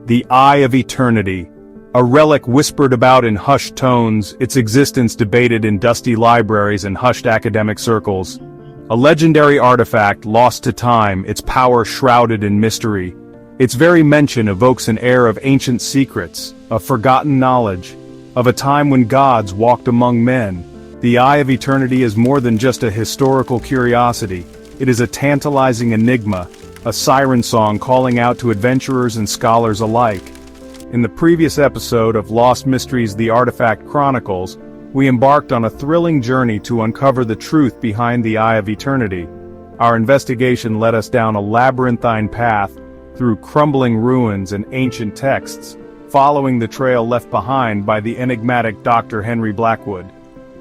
The Eye of Eternity. A relic whispered about in hushed tones, its existence debated in dusty libraries and hushed academic circles. A legendary artifact lost to time, its power shrouded in mystery. Its very mention evokes an air of ancient secrets, of forgotten knowledge, of a time when gods walked among men. The Eye of Eternity is more than just a historical curiosity. It is a tantalizing enigma, a siren song calling out to adventurers and scholars alike. In the previous episode of Lost Mysteries: The Artifact Chronicles, we embarked on a thrilling journey to uncover the truth behind the Eye of Eternity. Our investigation led us down a labyrinthine path, through crumbling ruins and ancient texts, following the trail left behind by the enigmatic Dr. Henry Blackwood.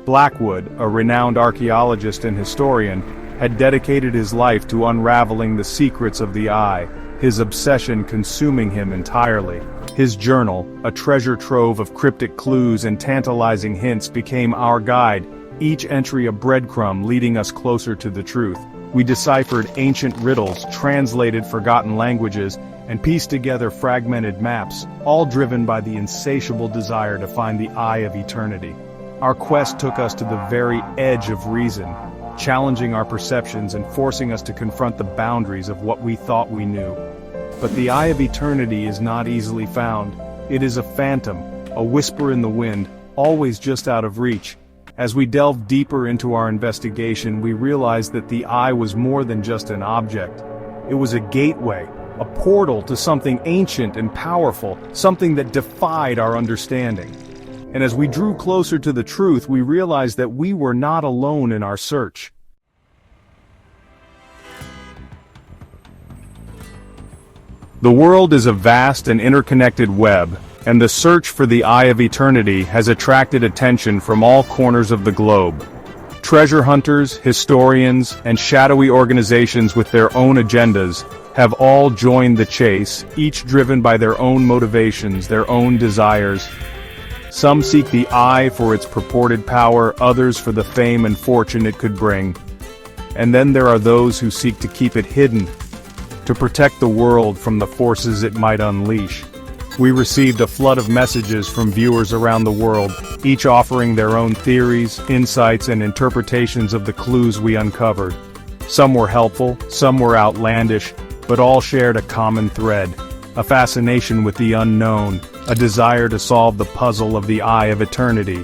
Blackwood, a renowned archaeologist and historian, had dedicated his life to unraveling the secrets of the Eye, his obsession consuming him entirely. His journal, a treasure trove of cryptic clues and tantalizing hints, became our guide, each entry a breadcrumb leading us closer to the truth. We deciphered ancient riddles, translated forgotten languages, and pieced together fragmented maps, all driven by the insatiable desire to find the Eye of Eternity. Our quest took us to the very edge of reason, challenging our perceptions and forcing us to confront the boundaries of what we thought we knew. But the Eye of Eternity is not easily found. It is a phantom, a whisper in the wind, always just out of reach. As we delved deeper into our investigation, we realized that the Eye was more than just an object. It was a gateway, a portal to something ancient and powerful, something that defied our understanding. And as we drew closer to the truth, we realized that we were not alone in our search. The world is a vast and interconnected web, and the search for the Eye of Eternity has attracted attention from all corners of the globe. Treasure hunters, historians, and shadowy organizations with their own agendas have all joined the chase, each driven by their own motivations, their own desires. Some seek the Eye for its purported power, others for the fame and fortune it could bring. And then there are those who seek to keep it hidden, to protect the world from the forces it might unleash. We received a flood of messages from viewers around the world, each offering their own theories, insights, and interpretations of the clues we uncovered. Some were helpful, some were outlandish, but all shared a common thread: a fascination with the unknown, a desire to solve the puzzle of the Eye of Eternity.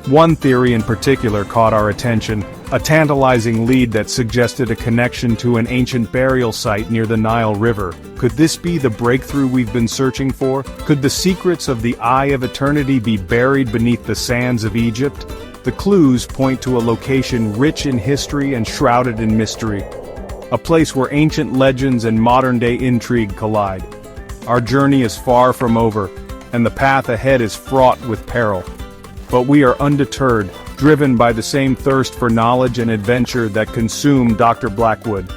One theory in particular caught our attention, a tantalizing lead that suggested a connection to an ancient burial site near the Nile River. Could this be the breakthrough we've been searching for? Could the secrets of the Eye of Eternity be buried beneath the sands of Egypt? The clues point to a location rich in history and shrouded in mystery. A place where ancient legends and modern-day intrigue collide. Our journey is far from over, and the path ahead is fraught with peril. But we are undeterred, driven by the same thirst for knowledge and adventure that consumed Dr. Blackwood.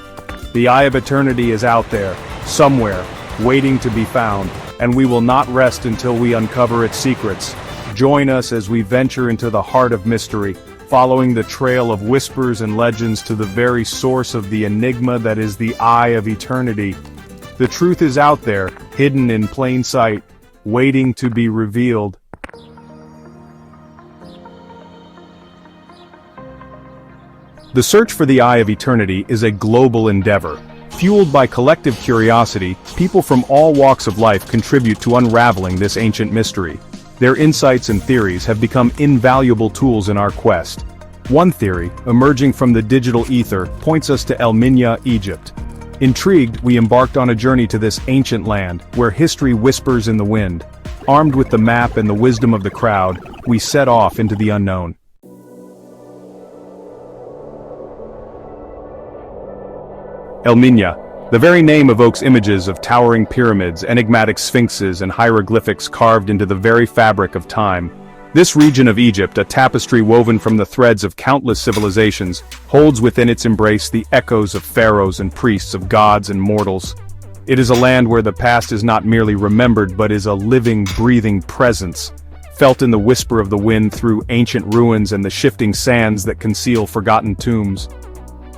The Eye of Eternity is out there, somewhere, waiting to be found, and we will not rest until we uncover its secrets. Join us as we venture into the heart of mystery, following the trail of whispers and legends to the very source of the enigma that is the Eye of Eternity. The truth is out there, hidden in plain sight, waiting to be revealed. The search for the Eye of Eternity is a global endeavor. Fueled by collective curiosity, people from all walks of life contribute to unraveling this ancient mystery. Their insights and theories have become invaluable tools in our quest. One theory, emerging from the digital ether, points us to Minya, Egypt. Intrigued, we embarked on a journey to this ancient land, where history whispers in the wind. Armed with the map and the wisdom of the crowd, we set off into the unknown. Minya. The very name evokes images of towering pyramids, enigmatic sphinxes, and hieroglyphics carved into the very fabric of time. This region of Egypt, a tapestry woven from the threads of countless civilizations, holds within its embrace the echoes of pharaohs and priests, of gods and mortals. It is a land where the past is not merely remembered but is a living, breathing presence, felt in the whisper of the wind through ancient ruins and the shifting sands that conceal forgotten tombs.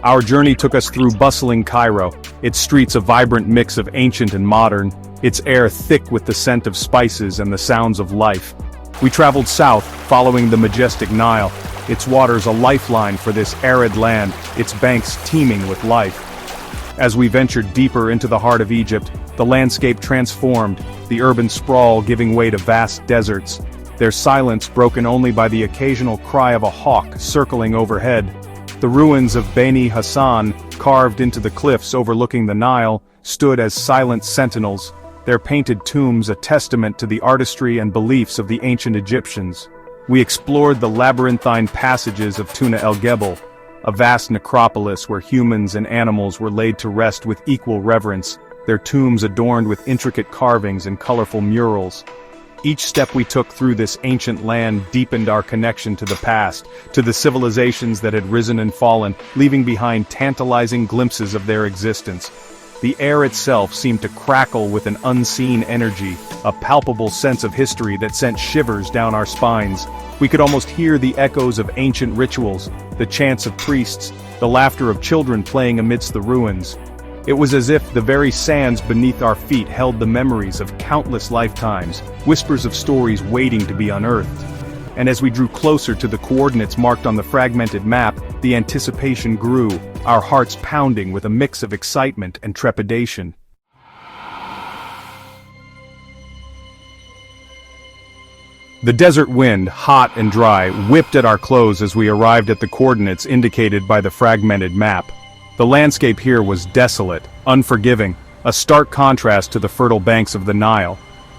Our journey took us through bustling Cairo, its streets a vibrant mix of ancient and modern, its air thick with the scent of spices and the sounds of life. We traveled south, following the majestic Nile, its waters a lifeline for this arid land, its banks teeming with life. As we ventured deeper into the heart of Egypt, the landscape transformed, the urban sprawl giving way to vast deserts, their silence broken only by the occasional cry of a hawk circling overhead. The ruins of Beni Hassan, carved into the cliffs overlooking the Nile, stood as silent sentinels, their painted tombs a testament to the artistry and beliefs of the ancient Egyptians. We explored the labyrinthine passages of Tuna el-Gebel, a vast necropolis where humans and animals were laid to rest with equal reverence, their tombs adorned with intricate carvings and colorful murals. Each step we took through this ancient land deepened our connection to the past, to the civilizations that had risen and fallen, leaving behind tantalizing glimpses of their existence. The air itself seemed to crackle with an unseen energy, a palpable sense of history that sent shivers down our spines. We could almost hear the echoes of ancient rituals, the chants of priests, the laughter of children playing amidst the ruins. It was as if the very sands beneath our feet held the memories of countless lifetimes, whispers of stories waiting to be unearthed. And as we drew closer to the coordinates marked on the fragmented map, the anticipation grew, our hearts pounding with a mix of excitement and trepidation. The desert wind, hot and dry, whipped at our clothes as we arrived at the coordinates indicated by the fragmented map. The landscape here was desolate, unforgiving, a stark contrast to the fertile banks of the Nile.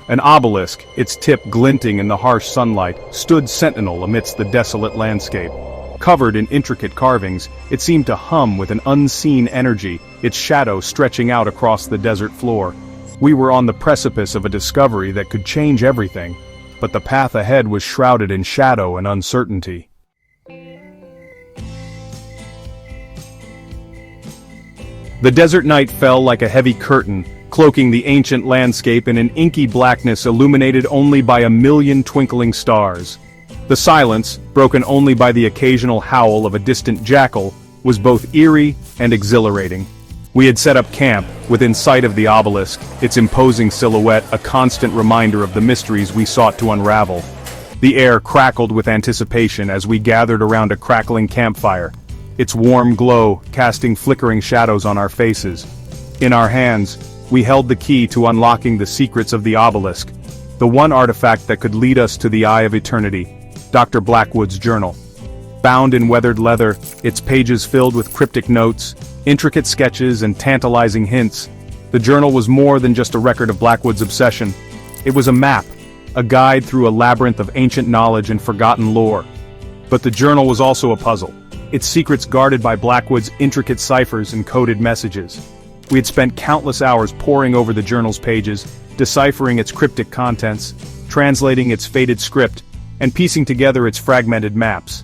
An obelisk, its tip glinting in the harsh sunlight, stood sentinel amidst the desolate landscape. Covered in intricate carvings, it seemed to hum with an unseen energy, its shadow stretching out across the desert floor. We were on the precipice of a discovery that could change everything, but the path ahead was shrouded in shadow and uncertainty. The desert night fell like a heavy curtain, cloaking the ancient landscape in an inky blackness illuminated only by a million twinkling stars. The silence, broken only by the occasional howl of a distant jackal, was both eerie and exhilarating. We had set up camp, within sight of the obelisk, its imposing silhouette a constant reminder of the mysteries we sought to unravel. The air crackled with anticipation as we gathered around a crackling campfire, its warm glow casting flickering shadows on our faces. In our hands, we held the key to unlocking the secrets of the obelisk, the one artifact that could lead us to the Eye of Eternity, Dr. Blackwood's journal. Bound in weathered leather, its pages filled with cryptic notes, intricate sketches and tantalizing hints, the journal was more than just a record of Blackwood's obsession. It was a map, a guide through a labyrinth of ancient knowledge and forgotten lore. But the journal was also a puzzle, its secrets guarded by Blackwood's intricate ciphers and coded messages. We had spent countless hours poring over the journal's pages, deciphering its cryptic contents, translating its faded script, and piecing together its fragmented maps.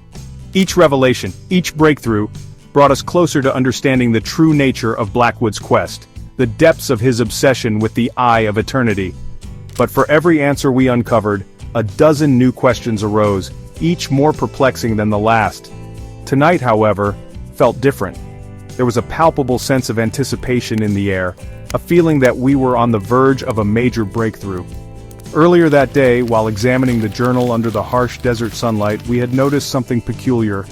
Each revelation, each breakthrough, brought us closer to understanding the true nature of Blackwood's quest, the depths of his obsession with the Eye of Eternity. But for every answer we uncovered, a dozen new questions arose, each more perplexing than the last. Tonight, however, felt different. There was a palpable sense of anticipation in the air, a feeling that we were on the verge of a major breakthrough. Earlier that day, while examining the journal under the harsh desert sunlight, we had noticed something peculiar.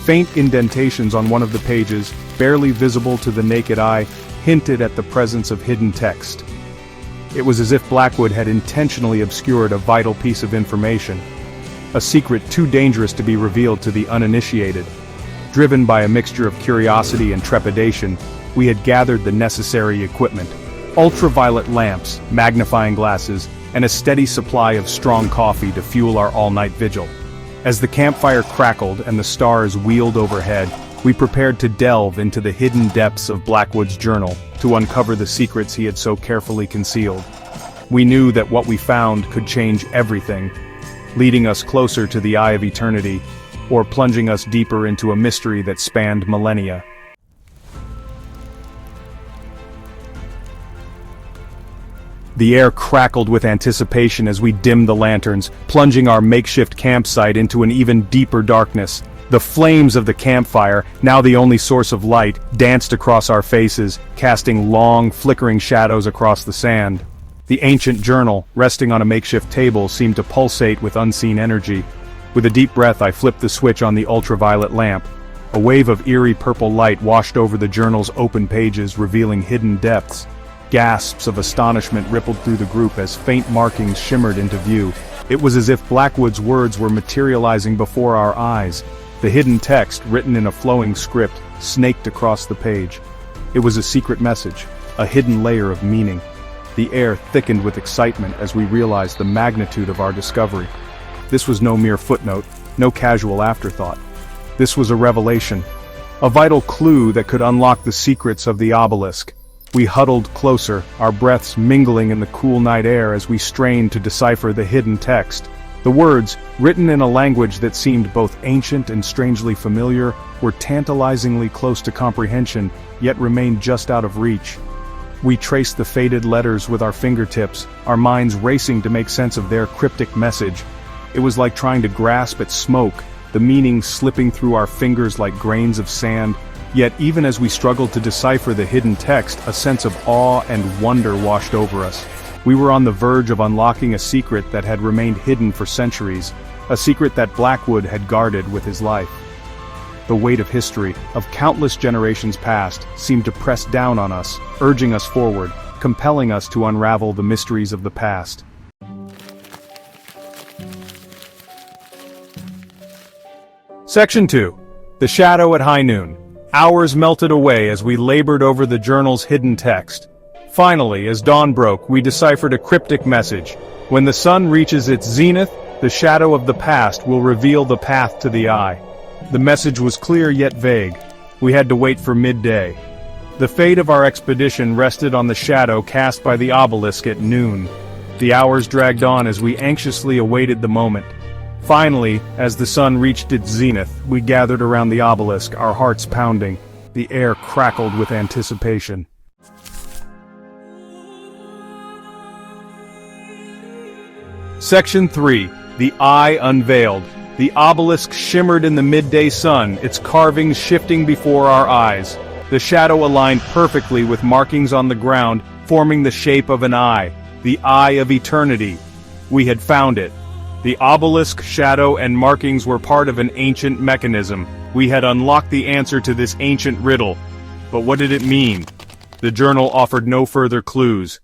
Faint indentations on one of the pages, barely visible to the naked eye, hinted at the presence of hidden text. It was as if Blackwood had intentionally obscured a vital piece of information, a secret too dangerous to be revealed to the uninitiated. Driven by a mixture of curiosity and trepidation, we had gathered the necessary equipment: ultraviolet lamps, magnifying glasses, and a steady supply of strong coffee to fuel our all-night vigil. As the campfire crackled and the stars wheeled overhead, we prepared to delve into the hidden depths of Blackwood's journal, to uncover the secrets he had so carefully concealed. We knew that what we found could change everything, leading us closer to the Eye of Eternity, or plunging us deeper into a mystery that spanned millennia. The air crackled with anticipation as we dimmed the lanterns, plunging our makeshift campsite into an even deeper darkness. The flames of the campfire, now the only source of light, danced across our faces, casting long, flickering shadows across the sand. The ancient journal, resting on a makeshift table, seemed to pulsate with unseen energy. With a deep breath, I flipped the switch on the ultraviolet lamp. A wave of eerie purple light washed over the journal's open pages, revealing hidden depths. Gasps of astonishment rippled through the group as faint markings shimmered into view. It was as if Blackwood's words were materializing before our eyes. The hidden text, written in a flowing script, snaked across the page. It was a secret message, a hidden layer of meaning. The air thickened with excitement as we realized the magnitude of our discovery. This was no mere footnote, no casual afterthought. This was a revelation, a vital clue that could unlock the secrets of the obelisk. We huddled closer, our breaths mingling in the cool night air as we strained to decipher the hidden text. The words, written in a language that seemed both ancient and strangely familiar, were tantalizingly close to comprehension, yet remained just out of reach. We traced the faded letters with our fingertips, our minds racing to make sense of their cryptic message. It was like trying to grasp at smoke, the meaning slipping through our fingers like grains of sand. Yet even as we struggled to decipher the hidden text, a sense of awe and wonder washed over us. We were on the verge of unlocking a secret that had remained hidden for centuries, a secret that Blackwood had guarded with his life. The weight of history, of countless generations past, seemed to press down on us, urging us forward, compelling us to unravel the mysteries of the past. Section 2. The Shadow at High Noon. Hours melted away as we labored over the journal's hidden text. Finally, as dawn broke, we deciphered a cryptic message. When the sun reaches its zenith, the shadow of the past will reveal the path to the eye. The message was clear yet vague. We had to wait for midday. The fate of our expedition rested on the shadow cast by the obelisk at noon. The hours dragged on as we anxiously awaited the moment. Finally, as the sun reached its zenith, we gathered around the obelisk, our hearts pounding. The air crackled with anticipation. Section 3. The Eye Unveiled. The obelisk shimmered in the midday sun, its carvings shifting before our eyes. The shadow aligned perfectly with markings on the ground, forming the shape of an eye, the Eye of Eternity. We had found it. The obelisk, shadow, and markings were part of an ancient mechanism. We had unlocked the answer to this ancient riddle. But what did it mean? The journal offered no further clues.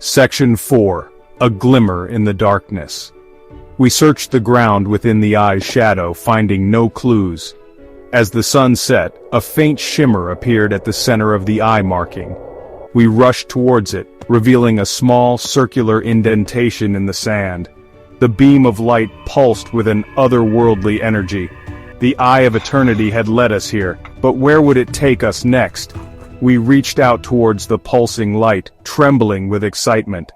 Section 4. A Glimmer in the Darkness. We searched the ground within the eye's shadow, finding no clues. As the sun set, a faint shimmer appeared at the center of the eye marking. We rushed towards it, revealing a small, circular indentation in the sand. The beam of light pulsed with an otherworldly energy. The Eye of Eternity had led us here, but where would it take us next? We reached out towards the pulsing light, trembling with excitement.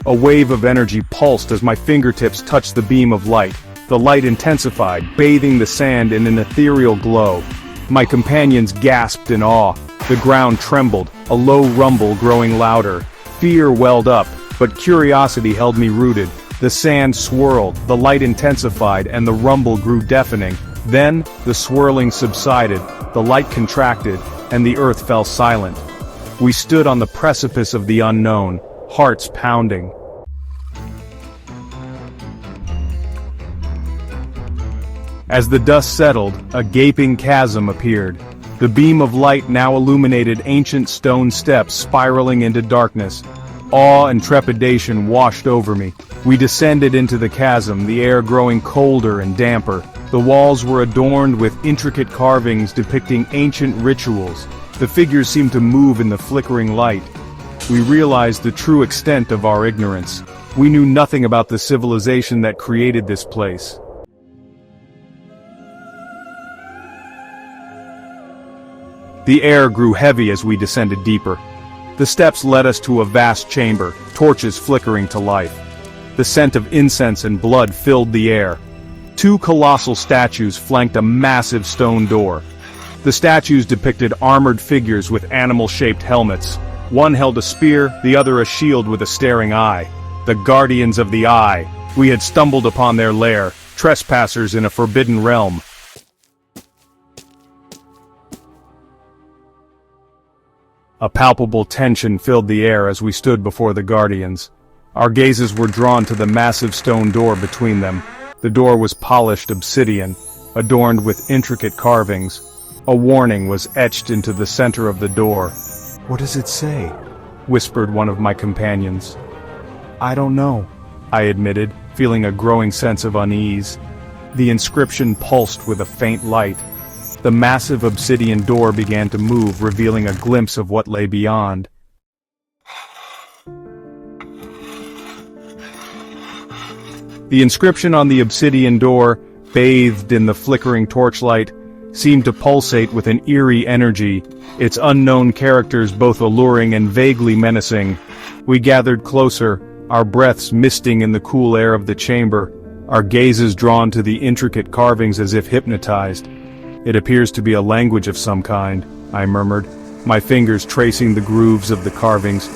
A wave of energy pulsed as my fingertips touched the beam of light. The light intensified, bathing the sand in an ethereal glow. My companions gasped in awe. The ground trembled, a low rumble growing louder. Fear welled up, but curiosity held me rooted. The sand swirled, the light intensified, and the rumble grew deafening. Then, the swirling subsided, the light contracted, and the earth fell silent. We stood on the precipice of the unknown, hearts pounding. As the dust settled, a gaping chasm appeared. The beam of light now illuminated ancient stone steps spiraling into darkness. Awe and trepidation washed over me. We descended into the chasm, the air growing colder and damper. The walls were adorned with intricate carvings depicting ancient rituals. The figures seemed to move in the flickering light. We realized the true extent of our ignorance. We knew nothing about the civilization that created this place. The air grew heavy as we descended deeper. The steps led us to a vast chamber, torches flickering to life. The scent of incense and blood filled the air. Two colossal statues flanked a massive stone door. The statues depicted armored figures with animal-shaped helmets. One held a spear, the other a shield with a staring eye. The Guardians of the Eye. We had stumbled upon their lair, trespassers in a forbidden realm. A palpable tension filled the air as we stood before the Guardians. Our gazes were drawn to the massive stone door between them. The door was polished obsidian, adorned with intricate carvings. A warning was etched into the center of the door. "What does it say?" whispered one of my companions. "I don't know," I admitted, feeling a growing sense of unease. The inscription pulsed with a faint light. The massive obsidian door began to move, revealing a glimpse of what lay beyond. The inscription on the obsidian door, bathed in the flickering torchlight, seemed to pulsate with an eerie energy, its unknown characters both alluring and vaguely menacing. We gathered closer, our breaths misting in the cool air of the chamber, our gazes drawn to the intricate carvings as if hypnotized. "It appears to be a language of some kind," I murmured, my fingers tracing the grooves of the carvings,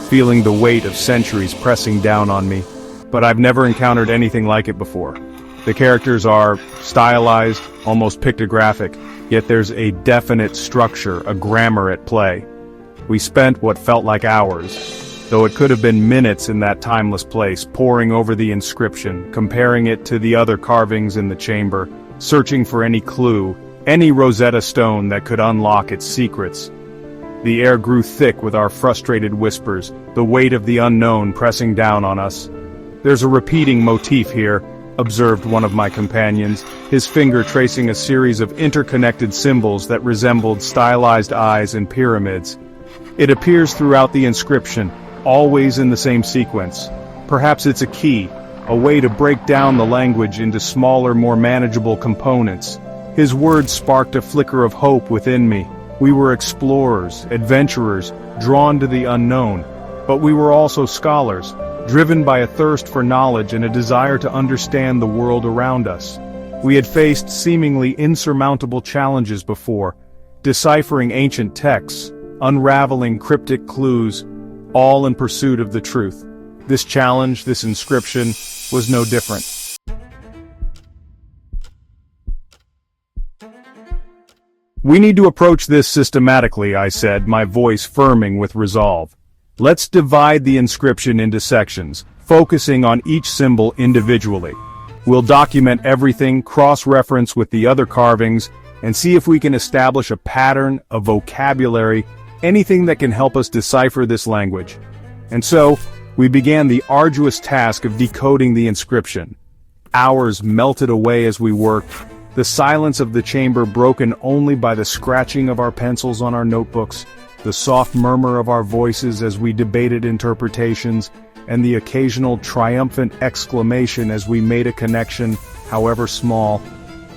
feeling the weight of centuries pressing down on me. But I've never encountered anything like it before. The characters are stylized, almost pictographic, yet there's a definite structure, a grammar at play. We spent what felt like hours, though it could have been minutes in that timeless place, poring over the inscription, comparing it to the other carvings in the chamber, searching for any clue, any Rosetta Stone that could unlock its secrets. The air grew thick with our frustrated whispers, the weight of the unknown pressing down on us. "There's a repeating motif here," observed one of my companions, his finger tracing a series of interconnected symbols that resembled stylized eyes and pyramids. "It appears throughout the inscription, always in the same sequence. Perhaps it's a key, a way to break down the language into smaller, more manageable components." His words sparked a flicker of hope within me. We were explorers, adventurers, drawn to the unknown, but we were also scholars, driven by a thirst for knowledge and a desire to understand the world around us. We had faced seemingly insurmountable challenges before, deciphering ancient texts, unraveling cryptic clues, all in pursuit of the truth. This challenge, this inscription, was no different. "We need to approach this systematically," I said, my voice firming with resolve. "Let's divide the inscription into sections, focusing on each symbol individually. We'll document everything, cross-reference with the other carvings, and see if we can establish a pattern, a vocabulary, anything that can help us decipher this language." And so, we began the arduous task of decoding the inscription. Hours melted away as we worked, the silence of the chamber broken only by the scratching of our pencils on our notebooks, the soft murmur of our voices as we debated interpretations, and the occasional triumphant exclamation as we made a connection, however small.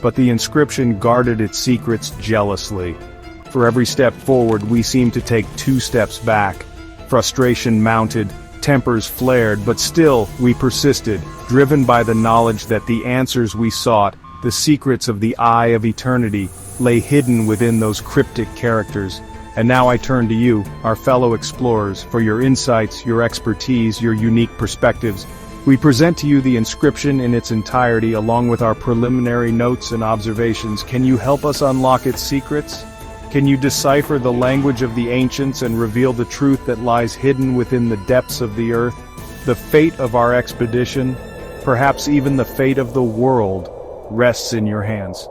But the inscription guarded its secrets jealously. For every step forward we seemed to take 2 steps back. Frustration mounted, tempers flared, but still we persisted, driven by the knowledge that the answers we sought, the secrets of the Eye of Eternity, lay hidden within those cryptic characters. And now I turn to you, our fellow explorers, for your insights, your expertise, your unique perspectives. We present to you the inscription in its entirety along with our preliminary notes and observations. Can you help us unlock its secrets? Can you decipher the language of the ancients and reveal the truth that lies hidden within the depths of the earth? The fate of our expedition, perhaps even the fate of the world, rests in your hands.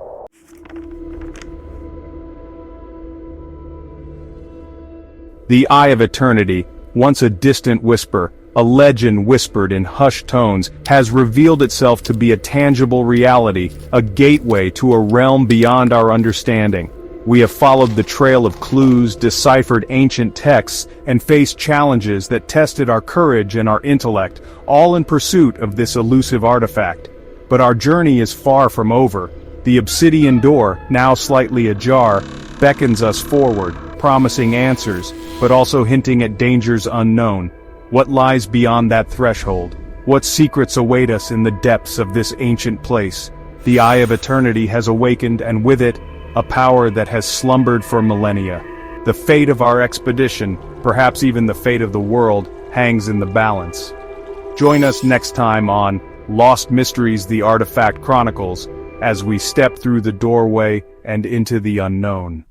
The Eye of Eternity, once a distant whisper, a legend whispered in hushed tones, has revealed itself to be a tangible reality, a gateway to a realm beyond our understanding. We have followed the trail of clues, deciphered ancient texts, and faced challenges that tested our courage and our intellect, all in pursuit of this elusive artifact. But our journey is far from over. The obsidian door, now slightly ajar, beckons us forward, promising answers, but also hinting at dangers unknown. What lies beyond that threshold? What secrets await us in the depths of this ancient place? The Eye of Eternity has awakened, and with it, a power that has slumbered for millennia. The fate of our expedition, Perhaps even the fate of the world hangs in the balance. Join us next time on Lost Mysteries: The Artifact Chronicles, as we step through the doorway and into the unknown.